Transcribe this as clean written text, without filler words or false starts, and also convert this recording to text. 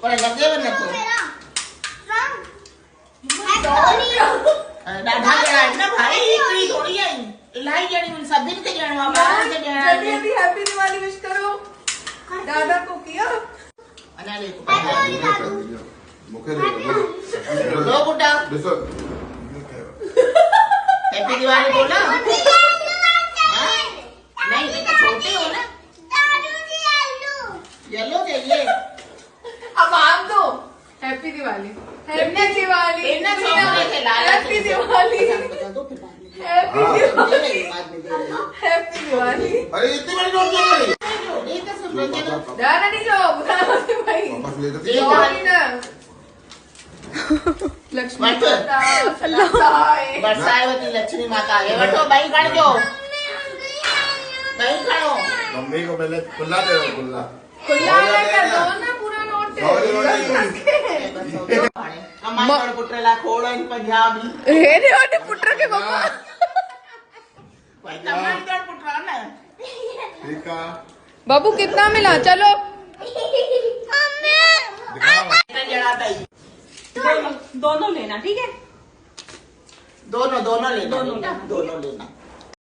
पर लगे बने को डाढा जणा है ना भाई, इतनी थोड़ी है इलाही जणी मन सभी के जणवा बाहर के जणा जल्दी जल्दी हैप्पी दिवाली विश करो दादा को किया अना ले मुखे दे लो बुड्ढा हैप्पी दिवाली बोला नहीं बेटा छोटे हो ना येलो चाहिए अब आप दो happy Diwali happy Diwali happy Diwali happy Diwali. अरे इतनी बड़ी नोट क्यों करी? ये तो सुन रहे थे दादा नहीं जाओ बुला भाई दिवाली ना लक्ष्मी माता बरसावती लक्ष्मी माता है बैठो भाई खड़ जाओ भाई खड़ो मम्मी को पहले खुला दे खुला कर दो ना पूरा नोट अम्मा पुट्रेला खोड़ इन पंजाबी हे रे ओने पुट्र के बाबा भाई तमाम कर पुट्रा ना ठीक है बाबू कितना मिला चलो जड़ाता ही दोनों लेना ठीक है। दोनों लेना दोनों लेना